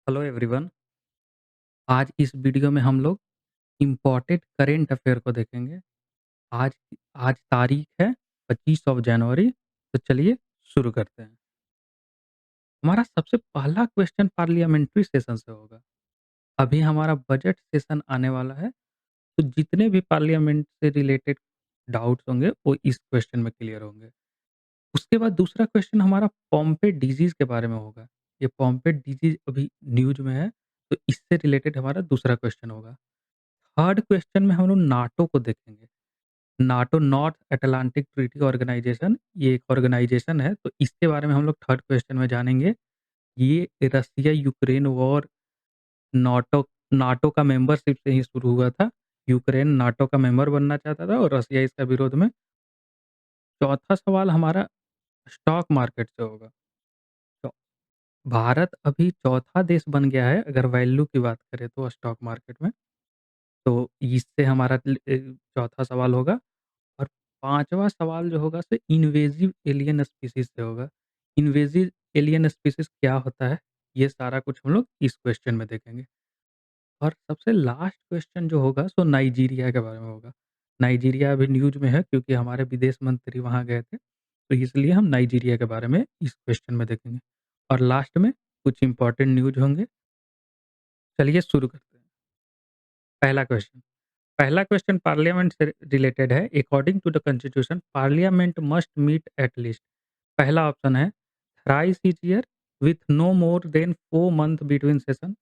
Hello everyone. आज इस video में हम लोग इम्पोर्टेंट करेंट अफेयर को देखेंगे। आज आज तारीख है 25 ऑफ जनवरी। तो चलिए शुरू करते हैं। हमारा सबसे पहला क्वेश्चन पार्लियामेंट्री सेशन से होगा। अभी हमारा बजट सेशन आने वाला है, तो जितने भी पार्लियामेंट से रिलेटेड डाउट्स होंगे वो इस क्वेश्चन में क्लियर होंगे। उसके बाद दूसरा क्वेश्चन हमारा पॉम्पे डिजीज़ के बारे में होगा। ये पॉम्पे डिजीज़ अभी न्यूज़ में है, तो इससे रिलेटेड हमारा दूसरा क्वेश्चन होगा। थर्ड क्वेश्चन में हम लोग नाटो को देखेंगे। NATO North Atlantic Treaty Organisation, ये एक ऑर्गेनाइजेशन है, तो इसके बारे में हम लोग थर्ड क्वेश्चन में जानेंगे। ये Russia Ukraine war NATO NATO का मेंबरशिप से ही शुरू हुआ था। यूक्रेन नाटो का मेंबर बनना चाहता था और रसिया इसका विरोध में। चौथा सवाल हमारा स्टॉक मार्केट से होगा। तो भारत अभी चौथा देश बन गया है अगर वैल्यू की बात करें तो स्टॉक मार्केट में। तो इससे हमारा चौथा सवाल होगा। और पाँचवाँ सवाल जो होगा से इन्वेसिव एलियन स्पीशीज़ से होगा। इन्वेसिव एलियन स्पीशीज़ क्या होता है? ये सारा कुछ हम लोग इस क्वेश्चन में देखेंगे। और सबसे लास्ट क्वेश्चन जो होगा सो नाइजीरिया के बारे में होगा। नाइजीरिया अभी न्यूज़ में है क्योंकि हमारे विदेश मंत्री वहाँ गए थे, तो इसलिए हम नाइजीरिया के बारे में इस क्वेश्चन में देखेंगे। और लास्ट में कुछ इम्पोर्टेंट न्यूज़ होंगे। चलिए शुरू करते हैं। पहला क्वेश्चन। पहला क्वेश्चन पार्लियामेंट से रिलेटेड है। According to the constitution parliament must meet at least. पहला ऑप्शन है thrice each year with no more than 4 month between session.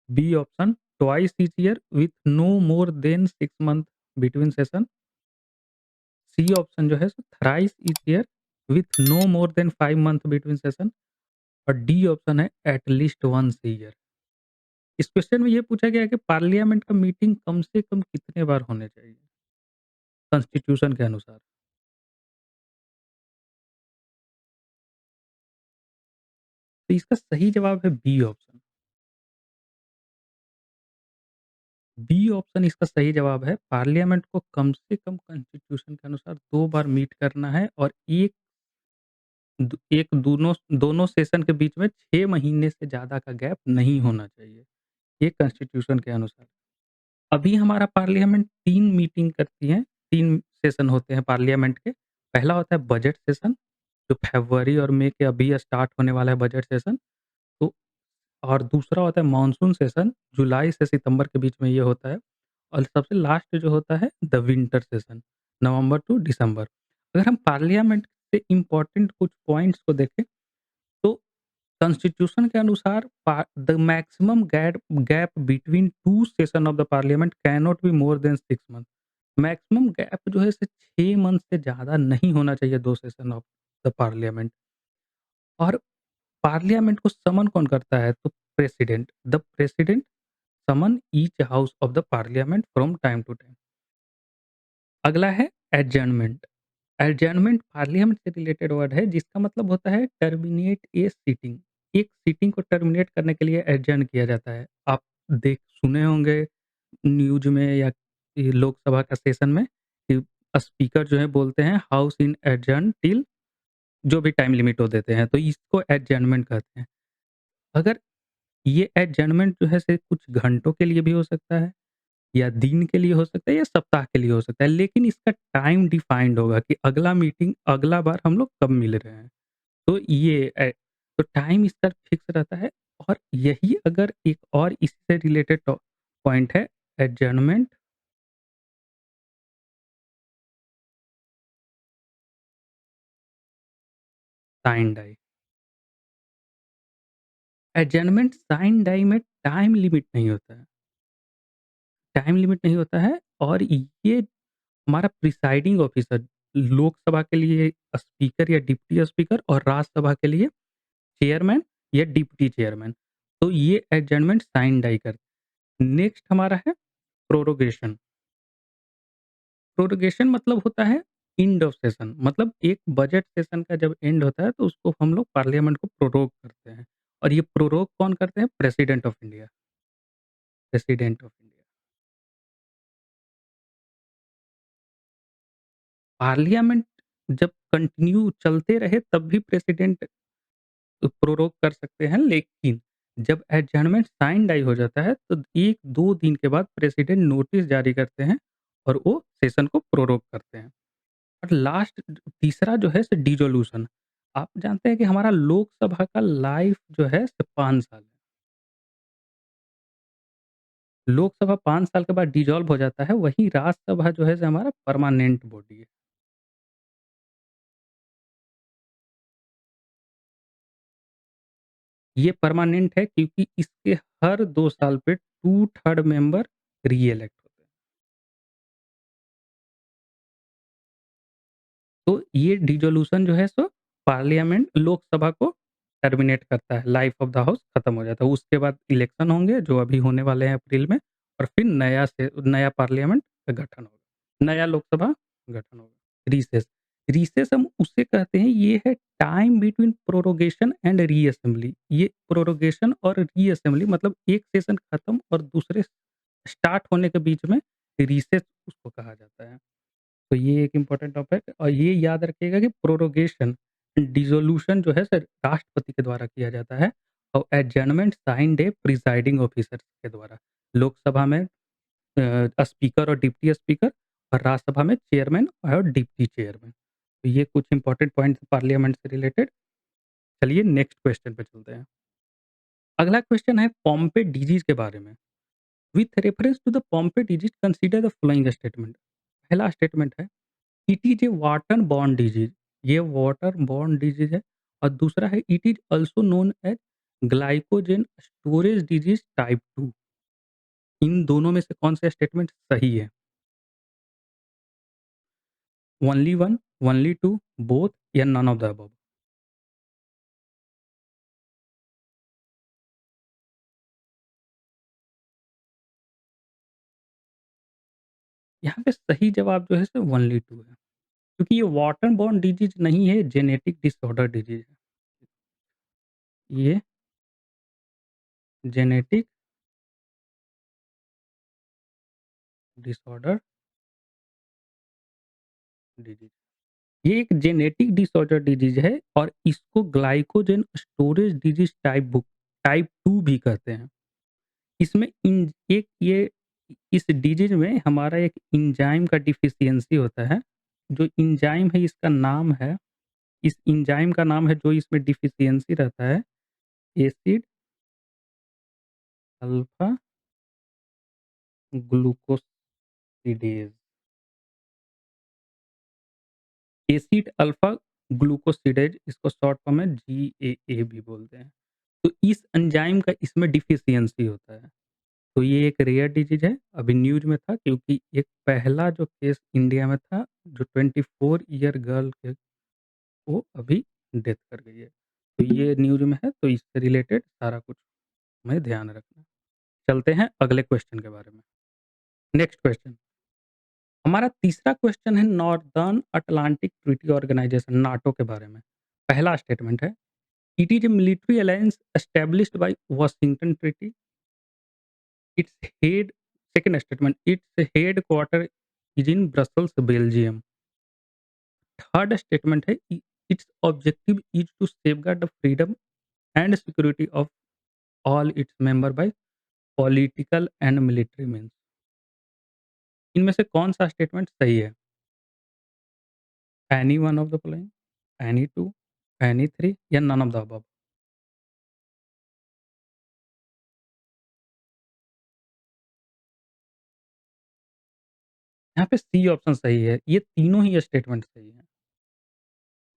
B option twice each year with no more than 6 month between session. C option जो है thrice each year with no more than 5 month between session. और D option है at least once year. इस question में ये पूछा गया है कि पार्लियामेंट का मीटिंग कम से कम कितने बार होने चाहिए कॉन्स्टिट्यूशन के अनुसार। तो इसका सही जवाब है बी ऑप्शन। बी ऑप्शन इसका सही जवाब है। पार्लियामेंट को कम से कम कॉन्स्टिट्यूशन के अनुसार 2 बार मीट करना है और एक दोनों दोनों सेशन के बीच में 6 महीने से ज़्यादा का गैप नहीं होना चाहिए, ये कॉन्स्टिट्यूशन के अनुसार। अभी हमारा पार्लियामेंट 3 मीटिंग करती है, 3 सेशन होते हैं पार्लियामेंट के। पहला होता है बजट सेशन, जो फ़रवरी और मई के अभी स्टार्ट होने वाला है बजट सेशन। तो और दूसरा होता है मानसून सेशन, जुलाई से सितंबर के बीच में ये होता है। और सबसे लास्ट जो होता है the winter session, November to December. अगर हम पार्लियामेंट से इम्पोर्टेंट कुछ पॉइंट्स को देखें, तो कॉन्स्टिट्यूशन के अनुसार the maximum gap between two session of the parliament can not be more than 6 month. Maximum gap जो है 6 मंथ से ज़्यादा नहीं होना चाहिए 2 सेशन ऑफ द पार्लियामेंट। और पार्लियामेंट को समन कौन करता है? तो president. The president summon each house of the parliament from time to time. अगला है एडजर्नमेंट। एडजर्नमेंट पार्लियामेंट से रिलेटेड वर्ड है जिसका मतलब होता है टर्मिनेट ए सीटिंग। एक सीटिंग को टर्मिनेट करने के लिए एडजर्न किया जाता है। आप देख सुने होंगे न्यूज़ में या ये लोकसभा का सेशन में कि स्पीकर जो है बोलते हैं हाउस इन एडजर्न टिल, जो भी टाइम लिमिट वो देते हैं, तो इसको एडजर्नमेंट कहते हैं। अगर ये एडजर्नमेंट जो है सिर्फ़ कुछ घंटों के लिए भी हो सकता है या दिन के लिए हो सकता है या सप्ताह के लिए हो सकता है, लेकिन इसका टाइम डिफाइंड होगा कि अगला मीटिंग अगला बार हम लोग कब मिल रहे हैं। तो तो टाइम इसका फिक्स रहता है। और यही अगर एक और इससे रिलेटेड पॉइंट है adjournment sine die. Adjournment sine die में टाइम लिमिट नहीं होता है। टाइम लिमिट नहीं होता है और ये हमारा प्रिसाइडिंग ऑफिसर लोकसभा के लिए स्पीकर या डिप्टी स्पीकर और राज्यसभा के लिए चेयरमैन या डिप्टी चेयरमैन, तो ये एडजर्नमेंट साइन डाई करते हैं। नेक्स्ट हमारा है प्रोरोगेशन। प्रोरोगेशन मतलब होता है एंड ऑफ सेशन, मतलब एक बजट सेशन का जब एंड होता है तो उसको हम लोग पार्लियामेंट को प्रोरोग करते हैं। और ये प्रोरोग कौन करते हैं? President of India. President of India. Parliament जब कंटिन्यू चलते रहे तब भी प्रेसिडेंट प्रोरोग कर सकते हैं, लेकिन जब एडजर्नमेंट साइन डाई हो जाता है तो 1-2 दिन के बाद प्रेसिडेंट नोटिस जारी करते हैं और वो सेशन को प्रोरोग करते हैं। और लास्ट तीसरा जो है डिसोल्यूशन। आप जानते हैं कि हमारा लोकसभा का लाइफ जो है 5 साल है। लोकसभा 5 साल के बाद डिसॉल्व हो जाता है, वहीं राज्यसभा जो है हमारा परमानेंट बॉडी है। ये परमानेंट है क्योंकि इसके हर 2 साल पे 2/3 मेंबर री-इलेक्ट होते हैं। तो ये डिसोल्यूशन जो है पार्लियामेंट लोकसभा को टर्मिनेट करता है, लाइफ ऑफ द हाउस खत्म हो जाता है। उसके बाद इलेक्शन होंगे जो अभी होने वाले हैं अप्रैल में और फिर नया पार्लियामेंट का गठन होगा। नया लोकसभा गठन होगा। रिसेस, रिसेस हम उसे कहते हैं, ये है टाइम बिटवीन प्रोरोगेशन एंड री-असेंबली। ये प्रोरोगेशन और री-असेंबली मतलब एक सेशन खत्म और दूसरे स्टार्ट होने के बीच में रिसेस उसको कहा जाता है। तो ये एक इम्पोर्टेंट टॉपिक है और ये याद रखिएगा कि प्रोरोगेशन, डिसोल्यूशन जो है राष्ट्रपति के द्वारा किया जाता है और एडजर्नमेंट साइंड ए प्रिसाइडिंग ऑफिसर के द्वारा। लोकसभा में स्पीकर और डिप्टी स्पीकर और राज्यसभा में चेयरमैन और डिप्टी चेयरमैन। तो ये कुछ इंपॉर्टेंट पॉइंट्स पार्लियामेंट से रिलेटेड। चलिए नेक्स्ट क्वेश्चन पे चलते हैं। अगला क्वेश्चन है पॉम्पे डिजीज के बारे में। With reference to the Pompe disease consider the following statement. पहला स्टेटमेंट है it is a water borne disease. ये वाटर बॉर्न डिजीज है। और दूसरा है it is also known as glycogen storage disease type 2। इन दोनों में से कौन सा स्टेटमेंट सही है? Only one, only two, both या नन ऑफ द अबव? यहाँ पे सही जवाब जो है ओनली टू है, क्योंकि ये वाटर बॉर्न डिजीज नहीं है, जेनेटिक डिसऑर्डर डिजीज है। ये जेनेटिक डिसऑर्डर डिजीज। ये एक जेनेटिक डिसऑर्डर डिजीज है और इसको ग्लाइकोजन स्टोरेज डिजीज टाइप 2 भी कहते हैं। इसमें इन एक ये इस डिजीज में हमारा एक एंजाइम का डिफिशियंसी होता है। जो एंजाइम है इसका नाम है, इस एंजाइम का नाम है जो इसमें डिफिशियंसी रहता है, acid alpha glucosidase. Acid alpha glucosidase इसको शॉर्ट फॉर्म में जीएए भी बोलते हैं। तो इस एंजाइम का इसमें डिफिशियंसी होता है। तो ये एक रेयर डिजीज़ है, अभी न्यूज़ में था क्योंकि एक पहला जो केस इंडिया में था, जो 24 ईयर गर्ल के वो अभी डेथ कर गई है। तो ये न्यूज़ में है, तो इससे रिलेटेड सारा कुछ हमें ध्यान रखना है। चलते हैं अगले क्वेश्चन के बारे में। नेक्स्ट क्वेश्चन, हमारा तीसरा क्वेश्चन है Northern Atlantic Treaty Organization NATO के बारे में। पहला स्टेटमेंट है, it is a military alliance established by Washington Treaty. Its head second statement, its headquarter is in Brussels, Belgium. Third statement है its objective is to safeguard the freedom and security of all its member by political and military means. इनमें से कौन सा statement सही है? Any one of the following, any two, any three या none of the above? यहाँ पे C option सही है, ये तीनों ही स्टेटमेंट सही है।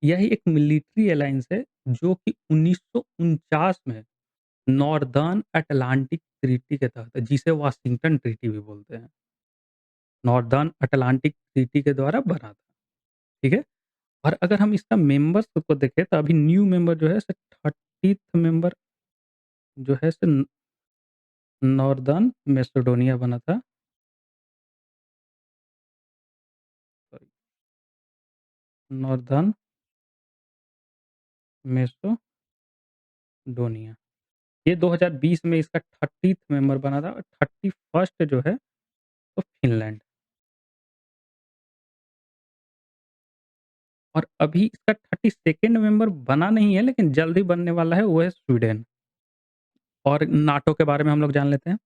यह एक मिलिट्री अलायंस है जो कि 1949 में नॉर्दर्न अटलांटिक ट्रीटी के तहत, जिसे वाशिंगटन ट्रीटी भी बोलते हैं, नॉर्दर्न अटलांटिक ट्रीटी के द्वारा बना था। ठीक है? और अगर हम इसका मेंबर्स को देखें तो अभी न्यू मेंबर जो है 30th मेंबर जो है नॉर्दर्न मैसेडोनिया बना था। Sorry, northern Macedonia. ये 2020 में इसका 30th मेंबर बना था और 31st जो है तो फिनलैंड। और अभी इसका 32nd मेंबर बना नहीं है लेकिन जल्दी बनने वाला है, वो है स्वीडन। और नाटो के बारे में हम लोग जान लेते हैं।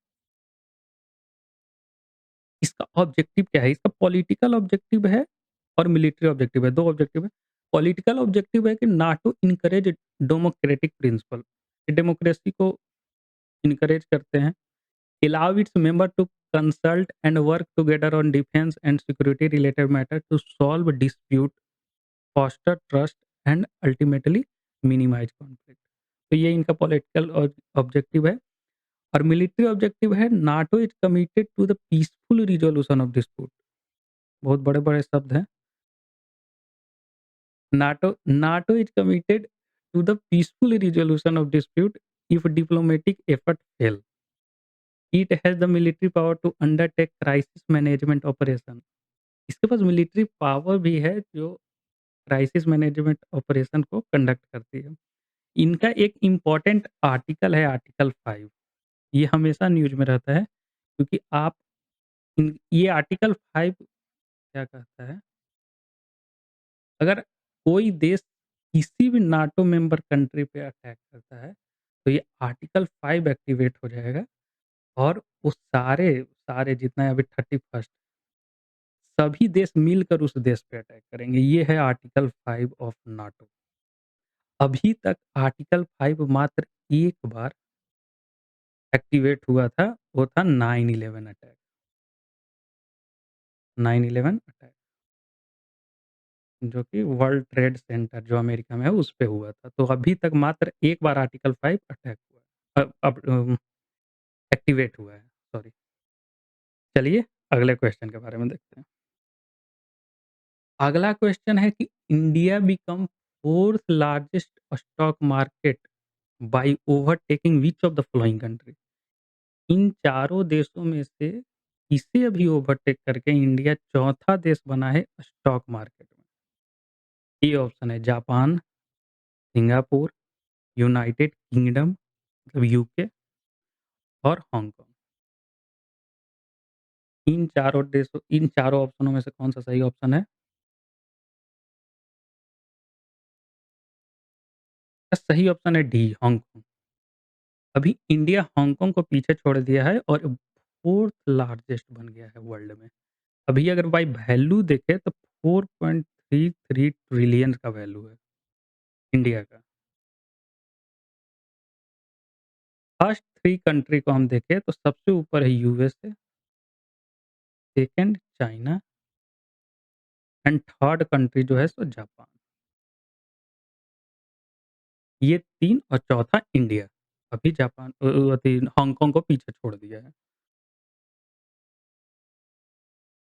इसका ऑब्जेक्टिव क्या है? इसका पॉलिटिकल ऑब्जेक्टिव है और मिलिट्री ऑब्जेक्टिव है, 2 ऑब्जेक्टिव है। पॉलिटिकल ऑब्जेक्टिव है कि नाटो इनकरेज डेमोक्रेटिक प्रिंसिपल, ये डेमोक्रेसी को इनकरेज करते हैं। Allow its member to consult and work together on defence and security related matter to solve dispute, foster trust and ultimately minimise conflict. तो ये इनका political objective है। और military objective है, NATO is committed to the peaceful resolution of dispute. बहुत बड़े-बड़े शब्द हैं। NATO is committed to the peaceful resolution of dispute if diplomatic effort fail. It has the military power to undertake crisis management operation. इसके पास military power भी है जो crisis management operation को conduct करती है। इनका एक इम्पोर्टेंट आर्टिकल है आर्टिकल 5। ये हमेशा न्यूज़ में रहता है क्योंकि आप ये आर्टिकल 5 क्या कहता है, अगर कोई देश किसी भी नाटो मेंबर कंट्री पे अटैक करता है, तो ये आर्टिकल 5 एक्टिवेट हो जाएगा और वो सारे सारे जितना है अभी 31st सभी देश मिलकर उस देश पे अटैक करेंगे। ये है आर्टिकल 5 ऑफ नाटो। अभी तक आर्टिकल 5 मात्र एक बार एक्टिवेट हुआ था, वो था 9/11 अटैक। 9/11 अटैक जो कि वर्ल्ड ट्रेड सेंटर जो अमेरिका में है उस पे हुआ था। तो अभी तक मात्र एक बार आर्टिकल 5 अटैक हुआ है। अब एक्टिवेट हुआ है, सॉरी। चलिए अगले क्वेश्चन के बारे में देखते हैं। अगला क्वेश्चन है कि India become 4th largest stock market by overtaking which of the following country? इन चारों देशों में से किसे अभी ओवरटेक करके इंडिया चौथा देश बना है स्टॉक मार्केट में? ये ऑप्शन है जापान, सिंगापुर, यूनाइटेड किंगडम मतलब यूके और हांगकांग। इन चारों ऑप्शनों में से कौन-सा सही ऑप्शन है? सही ऑप्शन है डी, हांगकांग। अभी इंडिया हांगकांग को पीछे छोड़ दिया है और 4th लार्जेस्ट बन गया है वर्ल्ड में। अभी अगर बाय वैल्यू देखें तो 4.33 ट्रिलियन का वैल्यू है इंडिया का। फर्स्ट 3 कंट्री को हम देखें तो सबसे ऊपर है USA, second China and third country जो है सो जापान। ये 3 और चौथा इंडिया। अभी जापान अथी हांगकांग को पीछे छोड़ दिया है।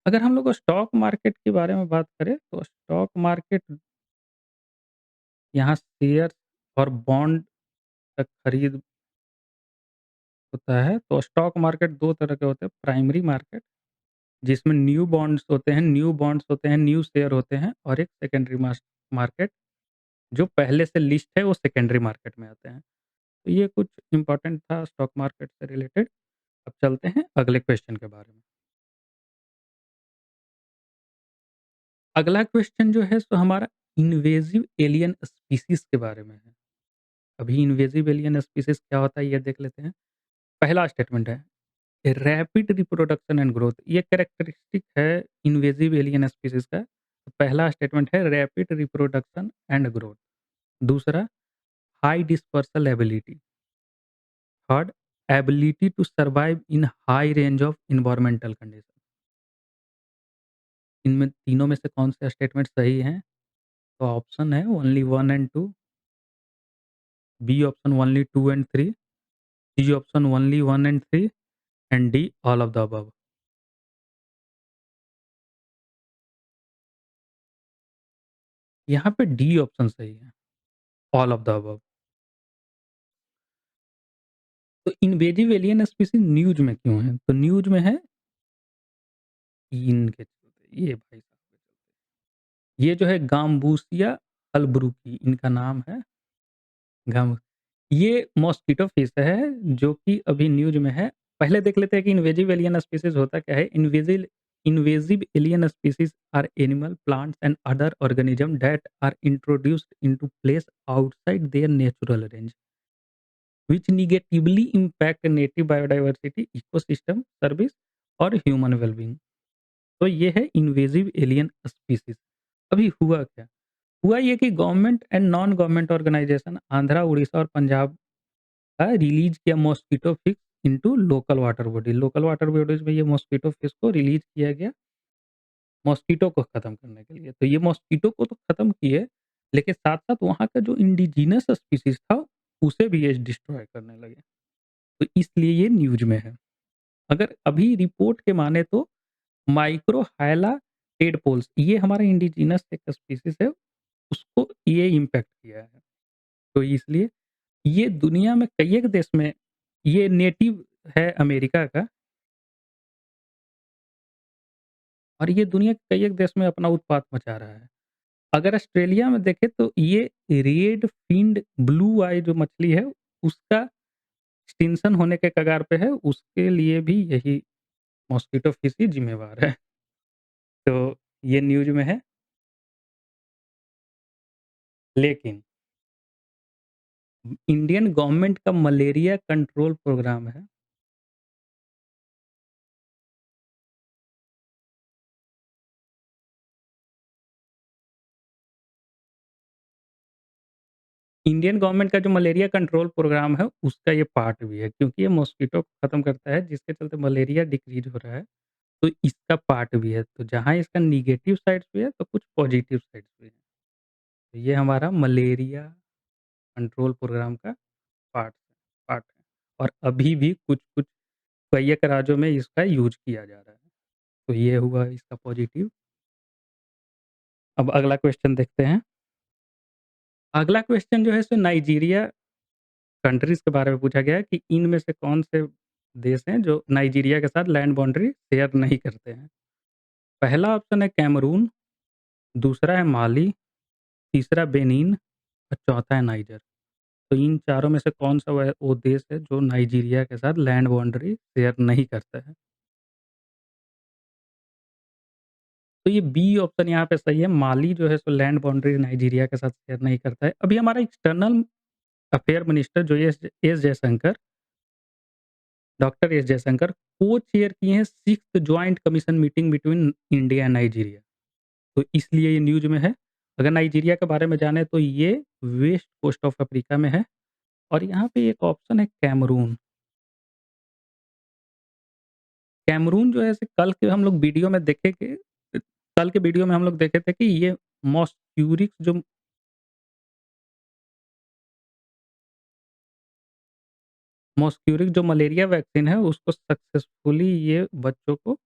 अगर हम लोग स्टॉक मार्केट के बारे में बात करें तो स्टॉक मार्केट यहाँ शेयर और बॉन्ड का खरीद होता है। तो स्टॉक मार्केट 2 तरह के होते हैं, प्राइमरी मार्केट जिसमें न्यू बॉन्ड्स होते हैं, न्यू शेयर होते हैं और एक सेकेंडरी मार्केट जो पहले से लिस्ट है वो सेकेंडरी मार्केट में आते हैं। तो ये कुछ इम्पोर्टेंट था स्टॉक मार्केट से रिलेटेड। अब चलते हैं अगले क्वेश्चन के बारे में। अगला क्वेश्चन जो है सो हमारा इन्वेजिव एलियन स्पीशीज़ के बारे में है। अभी इन्वेजिव एलियन स्पीशीज़ क्या होता है ये देख लेते हैं। पहला स्टेटमेंट है रैपिड रिप्रोडक्शन एंड ग्रोथ, ये कैरेक्टरिस्टिक है इन्वेजिव एलियन स्पीशीज़ का। तो पहला स्टेटमेंट है रैपिड रिप्रोडक्शन एंड ग्रोथ। दूसरा high dispersal ability. Third ability to survive in high range of environmental condition. इनमें तीनों में से कौन से स्टेटमेंट सही हैं? तो ऑप्शन है only 1 and 2, B option only 2 and 3, C option only 1 and 3 and D all of the above. यहाँ पे डी ऑप्शन सही है, ऑल ऑफ द अबव। तो इन्वेजिव एलियन स्पीशीज़ न्यूज़ में क्यों है? तो न्यूज़ में है इनके चलते, ये भाई साहब, ये जो है गाम्बूसिया अल्ब्रुकी इनका नाम है। गाम ये मॉस्किटो फिश है जो कि अभी न्यूज़ में है। पहले देख लेते हैं कि इन्वेजिव एलियन स्पीशीज़ होता क्या है? Invasive alien species are animal, plants and other organism that are introduced into place outside their natural range which negatively impact native biodiversity, ecosystem, service और ह्यूमन वेलबींग। तो ये है इन्वेजिव एलियन स्पीशीज़। अभी हुआ क्या? हुआ ये कि government and non government organisation Andhra, Orissa और पंजाब का रिलीज़ किया mosquito fish into local water body. Local water bodies में ये मॉस्किटो फिश को रिलीज़ किया गया मॉस्किटो को खत्म करने के लिए। तो ये मॉस्किटो को तो खत्म किए, लेकिन साथ-साथ वहाँ का जो इंडिजिनस स्पीशीज़ था, उसे भी ये डिस्ट्रॉय करने लगे। तो इसलिए ये न्यूज़ में है। अगर अभी रिपोर्ट के माने तो माइक्रोहाइला टेडपोल्स, ये हमारा इंडिजिनस एक स्पीशीज़ है, उसको ये इम्पैक्ट किया है। तो इसलिए ये दुनिया में कई एक देश में ये नेटिव है अमेरिका का, और ये दुनिया के कई एक देश में अपना उत्पात मचा रहा है। अगर ऑस्ट्रेलिया में देखें तो ये रेड फिन्ड ब्लू आई जो मछली है, उसका एक्सटिंक्शन होने के कगार पे है, उसके लिए भी यही मॉस्किटो फिश ही ज़िम्मेवार है। तो ये न्यूज़ में है, लेकिन इंडियन गवर्नमेंट का मलेरिया कंट्रोल प्रोग्राम है। इंडियन गवर्नमेंट का जो मलेरिया कंट्रोल प्रोग्राम है, उसका ये पार्ट भी है, क्योंकि ये मॉस्किटो को खत्म करता है, जिसके चलते मलेरिया डिक्रीज़ हो रहा है, तो इसका पार्ट भी है। तो जहाँ इसका नेगेटिव साइड्स भी है, तो कुछ पॉजिटिव साइड्स भी हैं। तो ये हमारा मलेरिया कंट्रोल प्रोग्राम का पार्ट पार्ट है, और अभी भी कुछ-कुछ कई एक राज्यों में इसका यूज़ किया जा रहा है। तो ये हुआ इसका पॉजिटिव। अब अगला क्वेश्चन देखते हैं। अगला क्वेश्चन जो है सो नाइजीरिया कंट्रीज़ के बारे में पूछा गया है कि इनमें से कौन से देश हैं जो नाइजीरिया के साथ लैंड बाउंड्री शेयर नहीं करते हैं। पहला ऑप्शन है कैमरून, दूसरा है माली, तीसरा बेनिन और चौथा है नाइजर। तो इन चारों में से कौन-सा वह वो देश है जो नाइजीरिया के साथ लैंड बाउंड्री शेयर नहीं करता है? तो ये बी ऑप्शन यहाँ पे सही है। माली जो है सो लैंड बाउंड्री नाइजीरिया के साथ शेयर नहीं करता है। अभी हमारा एक्सटर्नल अफेयर मिनिस्टर जो S Jaishankar, doctor S Jaishankar co-chair किए हैं 6th joint commission meeting between India and Nigeria. तो इसलिए ये न्यूज़ में है। अगर नाइजीरिया के बारे में जाने तो ये वेस्ट कोस्ट ऑफ अफ्रीका में है, और यहाँ पे एक ऑप्शन है कैमरून। कैमरून जो है ऐसे कल के वीडियो में हम लोग देखे थे कि ये मॉस्क्यूरिक्स जो मॉस्क्यूरिक जो मलेरिया वैक्सीन है, उसको सक्सेसफुली ये बच्चों को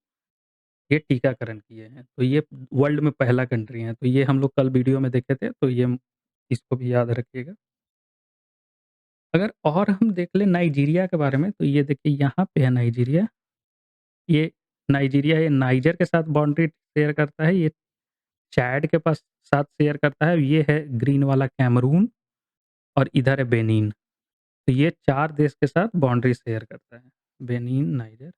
ये टीकाकरण किए हैं। तो ये वर्ल्ड में पहला कंट्री है। तो ये हम लोग कल वीडियो में देखे थे, तो ये इसको भी याद रखिएगा। अगर और हम देख लें नाइजीरिया के बारे में, तो ये देखिए यहाँ पे है नाइजीरिया। ये नाइजीरिया ये नाइजर के साथ बाउंड्री शेयर करता है, ये चाड के पास साथ शेयर करता है, ये है ग्रीन वाला कैमरून, और इधर है बेनिन। तो ये 4 देश के साथ बाउंड्री शेयर करता है। बेनिन, नाइजर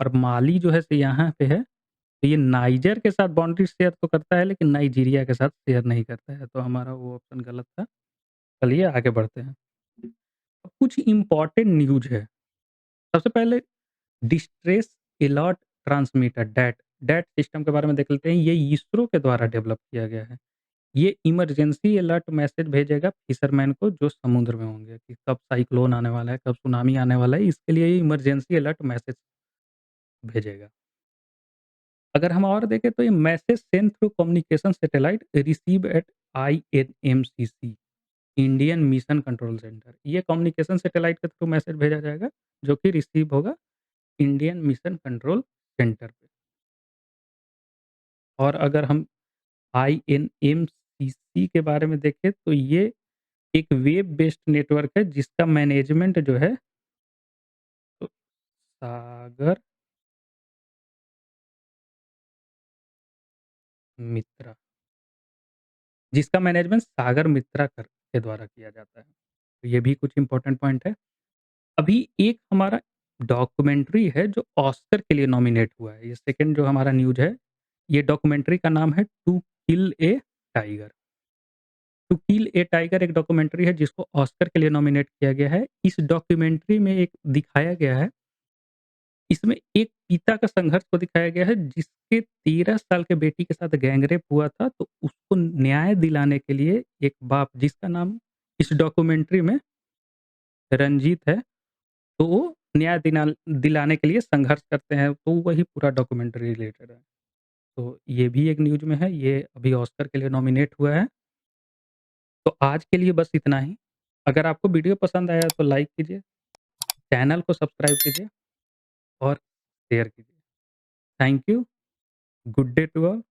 और माली जो है सो यहाँ पे है। तो ये नाइजर के साथ बाउंड्री शेयर तो करता है, लेकिन नाइजीरिया के साथ शेयर नहीं करता है। तो हमारा वो ऑप्शन गलत था। चलिए आगे बढ़ते हैं। अब कुछ इम्पोर्टेंट न्यूज़ है। सबसे पहले distress alert transmitter that that system के बारे में देख लेते हैं। ये इसरो के द्वारा डेवलप किया गया है। ये इमरजेंसी अलर्ट मैसेज भेजेगा फिशरमैन को जो समुद्र में होंगे, कि कब साइक्लोन आने वाला है, कब सुनामी आने वाला है, इसके लिए ये इमरजेंसी अलर्ट मैसेज भेजेगा। अगर हम और देखें तो ये message send through communication satellite receive at INMCC, Indian mission control centre. ये कम्युनिकेशन सैटेलाइट के थ्रू मैसेज भेजा जाएगा, जो कि रिसीव होगा इंडियन मिशन कंट्रोल सेंटर पे। और अगर हम आईएनएमसीसी के बारे में देखें तो ये एक वेब बेस्ड नेटवर्क है, जिसका मैनेजमेंट जो है तो सागर मित्रा, जिसका मैनेजमेंट सागर मित्रा के द्वारा किया जाता है। तो ये भी कुछ इंपॉर्टेंट पॉइंट है। अभी एक हमारा डॉक्यूमेंट्री है जो ऑस्कर के लिए नॉमिनेट हुआ है। ये सेकंड जो हमारा न्यूज़ है, ये डॉक्यूमेंट्री का नाम है to kill a tiger. To kill a tiger एक डॉक्यूमेंट्री है जिसको ऑस्कर के लिए नॉमिनेट किया गया है। इस डॉक्यूमेंट्री में एक दिखाया गया है, इसमें एक पिता का संघर्ष को दिखाया गया है जिसके 13 साल के बेटी के साथ गैंगरेप हुआ था, तो उसको न्याय दिलाने के लिए एक बाप जिसका नाम इस डॉक्यूमेंट्री में रंजीत है, तो वो न्याय दिलाने के लिए संघर्ष करते हैं, तो वही पूरा डॉक्यूमेंट्री रिलेटेड है। तो ये भी एक न्यूज़ में है, ये अभी ऑस्कर के लिए नॉमिनेट हुआ है। तो आज के लिए बस इतना ही। अगर आपको वीडियो पसंद आया तो लाइक कीजिए, चैनल को सब्सक्राइब कीजिए और शेयर कीजिए। Thank you, good day to all.